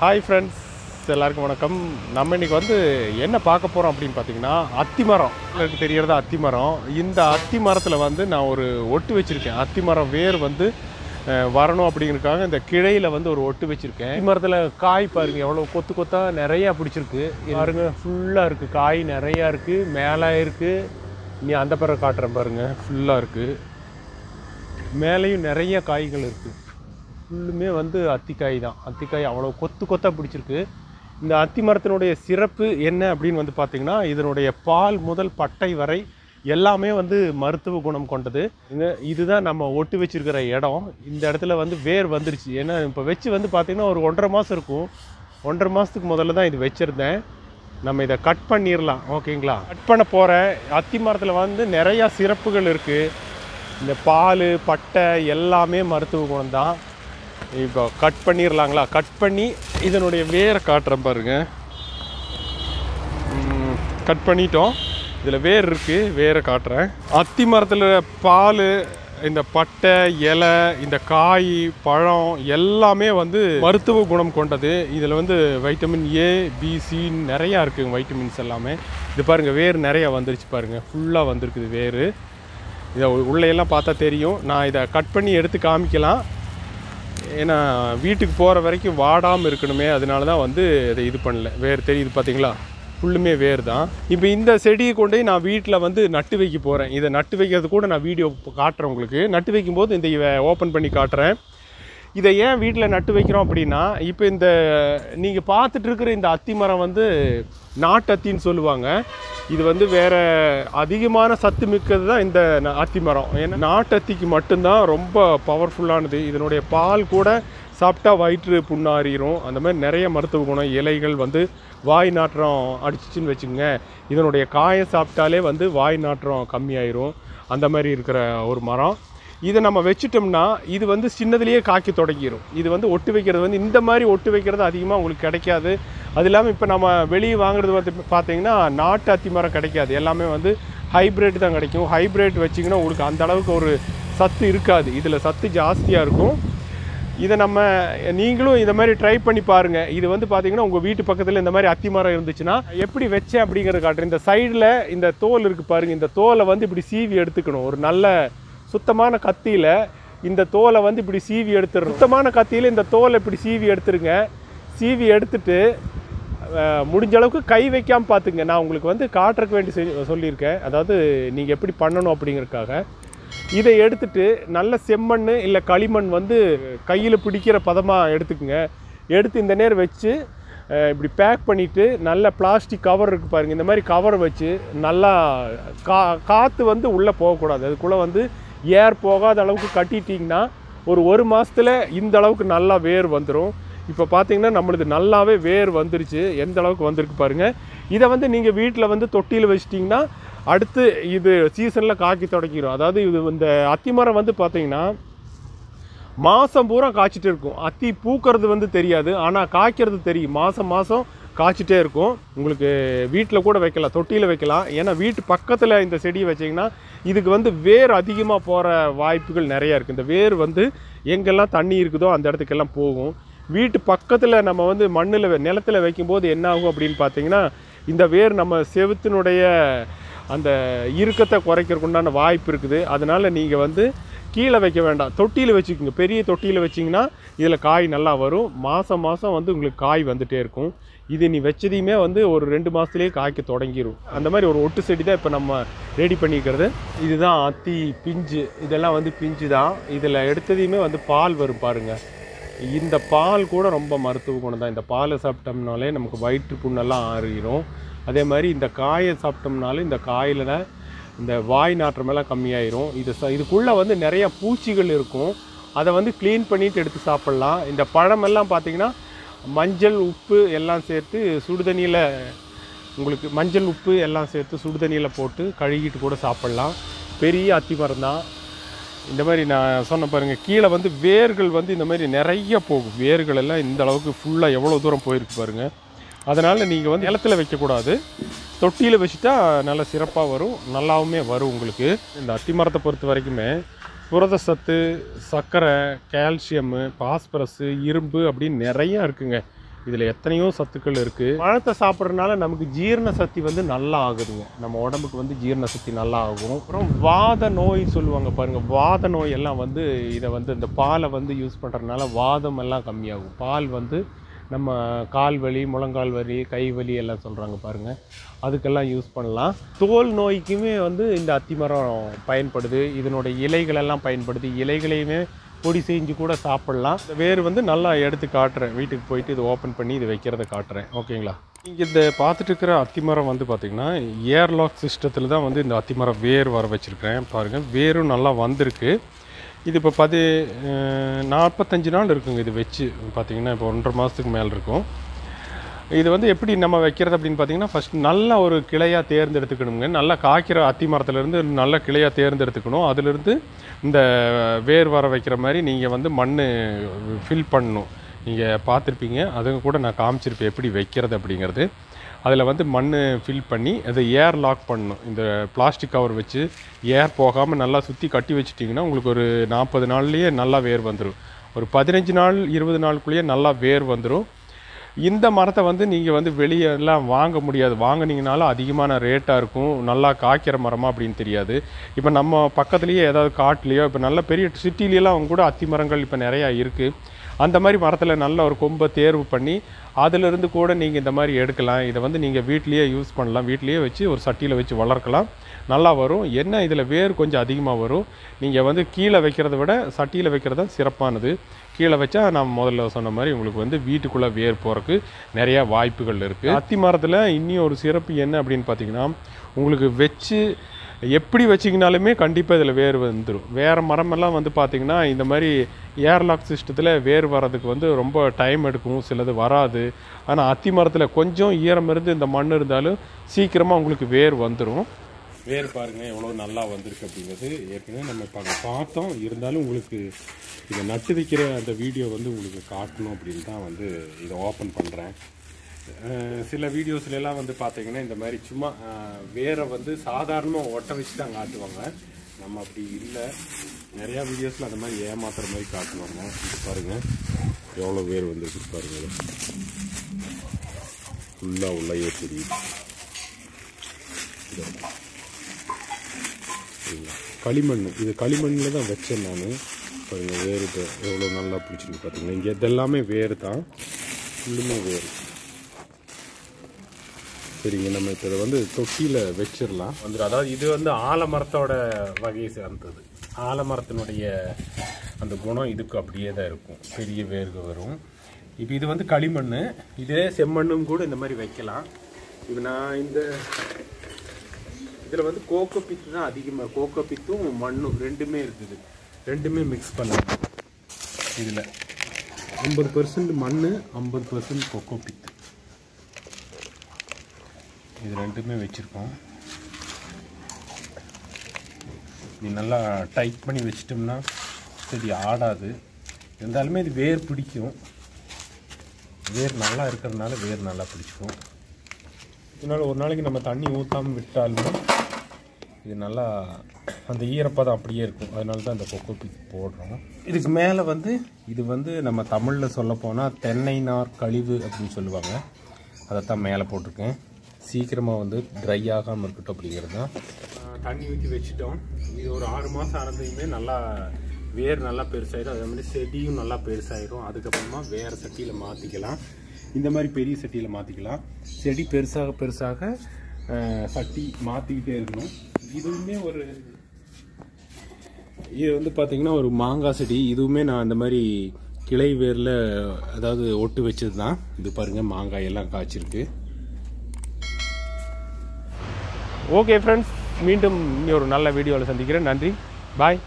Hi friends, எல்லாருக்கும் வணக்கம். நம்ம இன்றைக்கி வந்து என்ன பார்க்க போகிறோம் அப்படின்னு பார்த்தீங்கன்னா, அத்திமரம். எனக்கு தெரியறது அத்திமரம். இந்த அத்தி மரத்தில் வந்து நான் ஒரு ஒட்டு வச்சுருக்கேன். அத்திமரம் வேர் வந்து வரணும் அப்படிங்கிறதுக்காக இந்த கிளையில் வந்து ஒரு ஒட்டு வச்சுருக்கேன். அத்திமரத்தில் காய் பாருங்கள், எவ்வளோ கொத்து கொத்தாக நிறையா பிடிச்சிருக்கு பாருங்க. ஃபுல்லாக இருக்குது, காய் நிறையா இருக்குது, மேலே இருக்குது. நீ அந்த பிறகு காட்டுறேன் பாருங்கள், ஃபுல்லாக இருக்குது. மேலேயும் நிறைய காய்கள் இருக்குது. ஃபுல்லுமே வந்து அத்திக்காய் தான். அத்திக்காய் அவ்வளோ கொத்து கொத்தாக பிடிச்சிருக்கு. இந்த அத்தி மரத்தினுடைய சிறப்பு என்ன அப்படின்னு வந்து பார்த்திங்கன்னா, இதனுடைய பால் முதல் பட்டை வரை எல்லாமே வந்து மருத்துவ குணம் கொண்டது. இதுதான் நம்ம ஒட்டு வச்சுருக்கிற இடம். இந்த இடத்துல வந்து வேர் வந்துருச்சு. ஏன்னா இப்போ வச்சு வந்து பார்த்திங்கன்னா ஒரு 1.5 மாதம் இருக்கும். 1.5 மாதத்துக்கு முதல்ல தான் இது வச்சுருந்தேன். நம்ம இதை கட் பண்ணிடலாம், ஓகேங்களா? கட் பண்ண போகிறேன். அத்தி மரத்தில் வந்து நிறையா சிறப்புகள் இருக்குது. இந்த பால் பட்டை எல்லாமே மருத்துவ குணம் தான். இப்போ கட் பண்ணிடலாங்களா? கட் பண்ணி இதனுடைய வேரை காட்டுறேன் பாருங்கள். கட் பண்ணிட்டோம். இதில் வேர் இருக்குது, வேரை காட்டுறேன். அத்தி மரத்தில் பால், இந்த பட்டை, இலை, இந்த காய், பழம் எல்லாமே வந்து மருத்துவ குணம் கொண்டது. இதில் வந்து வைட்டமின் ஏ, பி, சி நிறையா இருக்குங்க, வைட்டமின்ஸ் எல்லாமே. இது பாருங்கள், வேர் நிறையா வந்துருச்சு பாருங்கள், ஃபுல்லாக வந்திருக்குது வேர். இதை உள்ளேயெல்லாம் பார்த்தா தெரியும். நான் இதை கட் பண்ணி எடுத்து காமிக்கலாம். ஏன்னா வீட்டுக்கு போகிற வரைக்கும் வாடாமல் இருக்கணுமே, அதனால தான் வந்து இதை இது பண்ணல. வேர் தெரியுது பார்த்தீங்களா, ஃபுல்லுமே வேர் தான். இப்போ இந்த செடியை கொண்டு நான் வீட்டில் வந்து நட்டு வைக்க போகிறேன். இதை நட்டு வைக்கிறது கூட நான் வீடியோ காட்டுறேன் உங்களுக்கு. நட்டு வைக்கும்போது இந்த ஓப்பன் பண்ணி காட்டுறேன். இதை ஏன் வீட்டில் நட்டு வைக்கிறோம் அப்படின்னா, இப்போ இந்த நீங்கள் பார்த்துட்டு இருக்கிற இந்த அத்தி மரம் வந்து நாட்டு அத்தின்னு சொல்லுவாங்க. இது வந்து வேறு அதிகமான சத்து மிக்கது தான் இந்த அத்தி மரம். ஏன்னா நாட்டு அத்திக்கு மட்டும்தான் ரொம்ப பவர்ஃபுல்லானது. இதனுடைய பால் கூட சாப்பிட்டா வயிற்று புண்ணாறிடும். அந்த மாதிரி நிறைய மருத்துவ குணம். இலைகள் வந்து வாய் நாற்றம் அடிச்சிச்சின்னு வச்சுக்கோங்க. இதனுடைய காயை சாப்பிட்டாலே வந்து வாய் நாற்றம் கம்மியாயிரும். அந்த மாதிரி இருக்கிற ஒரு மரம். இதை நம்ம வச்சுட்டோம்னா இது வந்து சின்னதுலேயே காய்க்க தொடங்கிடும். இது வந்து ஒட்டு வைக்கிறது வந்து இந்த மாதிரி ஒட்டு வைக்கிறது அதிகமாக உங்களுக்கு கிடைக்காது. அது இல்லாமல் இப்போ நம்ம வெளியே வாங்குறது வந்து பார்த்தீங்கன்னா நாட்டு அத்தி மரம் கிடைக்காது. எல்லாமே வந்து ஹைப்ரிட் தான் கிடைக்கும். ஹைப்ரிட் வச்சிங்கன்னா உங்களுக்கு அந்த அளவுக்கு ஒரு சத்து இருக்காது. இதில் சத்து ஜாஸ்தியாக இருக்கும். இதை நீங்களும் இந்த மாதிரி ட்ரை பண்ணி பாருங்கள். இது வந்து பார்த்தீங்கன்னா உங்கள் வீட்டு பக்கத்தில் இந்த மாதிரி அத்தி மரம் இருந்துச்சுன்னா எப்படி வச்சேன் அப்படிங்கிறத காட்டுறேன். இந்த சைடில் இந்த தோல் இருக்குது பாருங்கள். இந்த தோலை வந்து இப்படி சீவி எடுத்துக்கணும். ஒரு நல்ல சுத்தமான கத்தியில் இந்த தோலை வந்து இப்படி சீவி எடுத்துடணும். சுத்தமான கத்தியில் இந்த தோலை இப்படி சீவி எடுத்துருங்க. சீவி எடுத்துட்டு முடிஞ்ச அளவுக்கு கை வைக்காமல் பார்த்துங்க. நான் உங்களுக்கு வந்து காட்டுறக்கு வேண்டி சொல்லியிருக்கேன். அதாவது நீங்கள் எப்படி பண்ணணும் அப்படிங்கிறதுக்காக. இதை எடுத்துட்டு நல்ல செம்மண் இல்லை களிமண் வந்து கையில் பிடிக்கிற பதமாக எடுத்துக்குங்க. எடுத்து இந்த நேரம் வச்சு இப்படி பேக் பண்ணிவிட்டு நல்ல பிளாஸ்டிக் கவர் இருக்குது பாருங்கள். இந்த மாதிரி கவர் வச்சு நல்லா காற்று வந்து உள்ளே போகக்கூடாது. அதுக்குள்ளே வந்து ஏர் போகாத அளவுக்கு கட்டிட்டிங்கன்னா ஒரு மாதத்தில் இந்த அளவுக்கு நல்லா வேர் வந்துடும். இப்போ பார்த்தீங்கன்னா நம்மளுது நல்லாவே வேர் வந்துருச்சு. எந்த அளவுக்கு வந்திருக்கு பாருங்கள். இதை வந்து நீங்கள் வீட்டில் வந்து தொட்டியில் வச்சிட்டிங்கன்னா அடுத்து இது சீசனில் காய்க்க தொடங்கிடும். அதாவது இது இந்த அத்தி மரம் வந்து பார்த்தீங்கன்னா மாதம் பூரா காய்ச்சிட்டு இருக்கும். அத்தி பூக்கிறது வந்து தெரியாது, ஆனால் காய்க்கிறது தெரியும். மாதம் காய்ச்சிட்டே இருக்கும். உங்களுக்கு வீட்டில் கூட வைக்கலாம், தொட்டியில் வைக்கலாம். ஏன்னா வீட்டு பக்கத்தில் இந்த செடியை வச்சிங்கன்னா இதுக்கு வந்து வேர் அதிகமாக போகிற வாய்ப்புகள் நிறையா இருக்குது. இந்த வேர் வந்து எங்கெல்லாம் தண்ணி இருக்குதோ அந்த இடத்துக்கெல்லாம் போகும். வீட்டு பக்கத்தில் நம்ம வந்து நிலத்தில் வைக்கும்போது என்ன ஆகும் அப்படின்னு பார்த்தீங்கன்னா, இந்த வேர் நம்ம செவுத்தினுடைய அந்த இறுக்கத்தை குறைக்கிறதுக்கு உண்டான வாய்ப்பு இருக்குது. அதனால் நீங்கள் வந்து கீழே வைக்க வேண்டாம், தொட்டியில் வச்சுக்கோங்க. பெரிய தொட்டியில் வச்சிங்கன்னா இதில் காய் நல்லா வரும். மாதம் வந்து உங்களுக்கு காய் வந்துகிட்டே இருக்கும். இது நீ வச்சதையுமே வந்து ஒரு 2 மாதத்துலேயே காய்க்க தொடங்கிடும். அந்த மாதிரி ஒரு ஒட்டு செடி தான் இப்போ நம்ம ரெடி பண்ணிக்கிறது. இதுதான் அத்தி பிஞ்சு. இதெல்லாம் வந்து பிஞ்சு தான். இதில் எடுத்ததையுமே வந்து பால் வரும் பாருங்கள். இந்த பால் கூட ரொம்ப மருத்துவ குணம் தான். இந்த பாலை சாப்பிட்டோம்னாலே நமக்கு வயிற்று புண்ணெல்லாம் ஆறிடும். அதே மாதிரி இந்த காயை சாப்பிட்டோம்னாலும் இந்த காயில் இந்த வாய் நாற்றமெல்லாம் கம்மியாயிரும். இதுக்குள்ளே வந்து நிறையா பூச்சிகள் இருக்கும். அதை வந்து க்ளீன் பண்ணிவிட்டு எடுத்து சாப்பிட்லாம். இந்த பழமெல்லாம் பார்த்திங்கன்னா மஞ்சள் உப்பு எல்லாம் சேர்த்து சுடுதண்ணியில் உங்களுக்கு மஞ்சள் உப்பு எல்லாம் சேர்த்து சுடுதண்ணியில் போட்டு கழுகிட்டு கூட சாப்பிட்லாம். பெரிய அத்தி மரம் தான். இந்த மாதிரி நான் சொன்ன பாருங்கள், கீழே வந்து வேர்கள் வந்து இந்த மாதிரி நிறைய போகும். வேர்கள் எல்லாம் இந்த அளவுக்கு ஃபுல்லாக எவ்வளோ தூரம் போயிருக்கு பாருங்கள். அதனால் நீங்கள் வந்து நிலத்தில் வைக்கக்கூடாது, தொட்டியில் வச்சுட்டா நல்லா சிறப்பாக வரும், நல்லாவுமே வரும் உங்களுக்கு. இந்த அத்தி மரத்தை பொறுத்த வரைக்குமே புரத சத்து, சர்க்கரை, கால்சியம், பாஸ்பரஸ், இரும்பு அப்படின்னு நிறையா இருக்குங்க. இதில் எத்தனையோ சத்துக்கள் இருக்குது. பழத்தை சாப்பிட்றதுனால நமக்கு ஜீரண சக்தி வந்து நல்லா ஆகுதுங்க. நம்ம உடம்புக்கு வந்து ஜீரண சக்தி நல்லா ஆகும். அப்புறம் வாத நோய் சொல்லுவாங்க பாருங்கள், வாத நோய் எல்லாம் வந்து இதை வந்து இந்த பாலை வந்து யூஸ் பண்ணுறதுனால வாதம் எல்லாம் கம்மியாகும். பால் வந்து நம்ம கால் வலி, முழங்கால் வலி, கை வலி எல்லாம் சொல்கிறாங்க பாருங்கள், அதுக்கெல்லாம் யூஸ் பண்ணலாம். தோல் நோய்க்குமே வந்து இந்த அத்திமரம் பயன்படுது. இதனுடைய இலைகளெல்லாம் பயன்படுது. இலைகளையுமே பொடி செஞ்சு கூட சாப்பிட்லாம். இந்த வேர் வந்து நல்லா எடுத்து காட்டுறேன். வீட்டுக்கு போயிட்டு இது ஓப்பன் பண்ணி இது வைக்கிறத காட்டுறேன். ஓகேங்களா? நீங்கள் இந்த பார்த்துட்டு இருக்கிற அத்திமரம் வந்து பார்த்திங்கன்னா ஏர்லாக் சிஸ்டத்தில் தான் வந்து இந்த அத்திமரம் வேர் வர வச்சுருக்கிறேன். பாருங்கள், வேரும் நல்லா வந்திருக்கு. இது இப்போ 45 நாள் இருக்குங்க. இது வச்சு பார்த்திங்கன்னா இப்போ 1.5 மாதத்துக்கு மேலே இருக்கும். இது வந்து எப்படி நம்ம வைக்கிறது அப்படின்னு பார்த்திங்கன்னா, ஃபஸ்ட் நல்ல ஒரு கிளையாக தேர்ந்தெடுத்துக்கணுங்க. நல்லா காய்க்கிற அத்தி மரத்துலேருந்து நல்ல கிளையாக தேர்ந்தெடுத்துக்கணும். அதிலிருந்து இந்த வேர் வர வைக்கிற மாதிரி நீங்கள் வந்து மண் ஃபில் பண்ணணும். நீங்கள் பார்த்துருப்பீங்க, அதுங்க கூட நான் காமிச்சிருப்பேன் எப்படி வைக்கிறது அப்படிங்கிறது. அதில் வந்து மண் ஃபில் பண்ணி அதை ஏர் லாக் பண்ணணும். இந்த பிளாஸ்டிக் கவர் வச்சு ஏர் போகாமல் நல்லா சுற்றி கட்டி வச்சிட்டிங்கன்னா உங்களுக்கு ஒரு 40 நாள்லேயே நல்லா வேர் வந்துடும். ஒரு 15 நாள் 20 நாளுக்குள்ளேயே நல்லா வேர் வந்துடும். இந்த மரத்தை வந்து நீங்கள் வந்து வெளியெல்லாம் வாங்க முடியாது. வாங்கினீங்கனாலும் அதிகமான ரேட்டாக இருக்கும். நல்லா காய்க்கிற மரமாக அப்படின்னு தெரியாது. இப்போ நம்ம பக்கத்துலேயே ஏதாவது காட்டுலேயோ, இப்போ நல்ல பெரிய சிட்டிலெலாம் கூட அத்தி மரங்கள் இப்போ நிறையா இருக்குது. அந்த மாதிரி மரத்தில் நல்ல ஒரு கொம்பை தேர்வு பண்ணி அதிலிருந்து கூட நீங்கள் இந்த மாதிரி எடுக்கலாம். இதை வந்து நீங்கள் வீட்லேயே யூஸ் பண்ணலாம். வீட்லேயே வச்சு ஒரு சட்டியில் வச்சு வளர்க்கலாம். நல்லா வரும். என்ன இதில் வேர் கொஞ்சம் அதிகமாக வரும். நீங்கள் வந்து கீழே வைக்கிறத விட சட்டியில் வைக்கிறது தான் சிறப்பானது. கீழே வச்சா நான் முதல்ல சொன்ன மாதிரி உங்களுக்கு வந்து வீட்டுக்குள்ளே வேர் போகிறதுக்கு நிறையா வாய்ப்புகள் இருக்குது. அத்தி மரத்தில் இன்னும் ஒரு சிறப்பு என்ன அப்படின்னு பார்த்தீங்கன்னா, உங்களுக்கு வச்சு எப்படி வச்சிங்கனாலுமே கண்டிப்பாக இதில் வேர் வந்துடும். வேறு மரமெல்லாம் வந்து பார்த்திங்கன்னா இந்த மாதிரி ஏர்லாக் சிஸ்டத்தில் வேர் வர்றதுக்கு வந்து ரொம்ப டைம் எடுக்கும், சிலது வராது. ஆனால் அத்தி மரத்தில் கொஞ்சம் ஈரம் இருந்து இந்த மண் இருந்தாலும் சீக்கிரமாக உங்களுக்கு வேர் வந்துடும். வேர் பாருங்கள் எவ்வளோ நல்லா வந்திருக்கு அப்படிங்கிறது ஏற்கனவே நம்ம பார்த்தோம். இருந்தாலும் உங்களுக்கு இதை நட்டு வைக்கிற அந்த வீடியோ வந்து உங்களுக்கு காட்டணும் அப்படின்னு தான் வந்து இதை ஓப்பன் பண்ணுறேன். சில வீடியோஸ்லாம் வந்து பார்த்தீங்கன்னா இந்த மாதிரி சும்மா வேரை வந்து சாதாரணமாக ஒட்ட வச்சு தான் காட்டுவாங்க. நம்ம அப்படி இல்லை. நிறையா வீடியோஸில் அந்த மாதிரி ஏமாத்துற மாதிரி காட்டுவாங்க. இது பாருங்கள் எவ்வளோ வேர் வந்துருக்கு பாருங்கள். ஃபுல்லாக உள்ளே தெரியுது. களிமண், இது களிமண்ணில் தான் வச்சேன் நான். பாருங்கள் வேறு எவ்வளோ நல்லா பிடிச்சிருக்கு பார்த்தீங்கன்னா. இங்கே இதெல்லாமே வேறு தான், ஃபுல்லுமே வேறு. சரிங்க, நம்ம இப்போ இதை வந்து தொட்டியில் வச்சிடலாம் வந்துடும். அதாவது இது வந்து ஆலமரத்தோட வகையை சேர்ந்தது. ஆலமரத்தினுடைய அந்த குணம் இதுக்கு அப்படியே தான் இருக்கும். பெரிய வேர்கள் வரும். இப்போ இது வந்து களிமண், இதே செம்மண்ணும் கூட இந்த மாதிரி வைக்கலாம். இப்போ நான் இந்த இதில் வந்து கோகோ பித்து தான் அதிகமாக, கோகோ பித்தும் மண்ணும் ரெண்டுமே இருக்குது. ரெண்டுமே மிக்ஸ் பண்ணலாம். இதில் 50% மண், 50% கோகோ பித்து, இது ரெண்டுமே வச்சுருக்கோம். இது நல்லா டைட் பண்ணி வச்சிட்டோம்னா செடி ஆடாது. இருந்தாலுமே இது வேர் பிடிக்கும். வேர் நல்லா இருக்கிறதுனால வேர் நல்லா பிடிச்சிக்கும். இதனால் ஒரு நாளைக்கு நம்ம தண்ணி ஊற்றாமல் விட்டாலும் இது நல்லா அந்த ஈரப்பதம் அப்படியே இருக்கும். அதனால தான் இந்த கொக்கோ பீட் போடுறோம். இதுக்கு மேலே வந்து இது வந்து நம்ம தமிழில் சொல்ல போனால் தென்னை நார் கழிவு அப்படின்னு சொல்லுவாங்க. அதைத்தான் மேலே போட்டிருக்கேன். சீக்கிரமாக வந்து ட்ரை ஆகாமல் இருக்கட்டும் அப்படிங்கிறது தான். தண்ணி ஊற்றி வச்சுட்டோம். இது ஒரு 6 மாதம் ஆனதையுமே நல்லா வேர் நல்லா பெருசாயிடும். அதே மாதிரி செடியும் நல்லா பெருசாயிடும். அதுக்கப்புறமா வேறு சட்டியில் மாற்றிக்கலாம். இந்த மாதிரி பெரிய சட்டியில் மாற்றிக்கலாம். செடி பெருசாக பெருசாக சட்டி மாற்றிக்கிட்டே இருக்கணும். இதுவுமே ஒரு இது வந்து பார்த்திங்கன்னா ஒரு மாங்காய் செடி. இதுவுமே நான் இந்த மாதிரி கிளை வேரில் அதாவது ஒட்டு வச்சது தான். இது பாருங்கள் மாங்காய் எல்லாம் காய்ச்சிருக்கு. ஓகே ஃப்ரெண்ட்ஸ், மீண்டும் இன்னொரு நல்ல வீடியோவில் சந்திக்கிறேன். நன்றி, பாய்.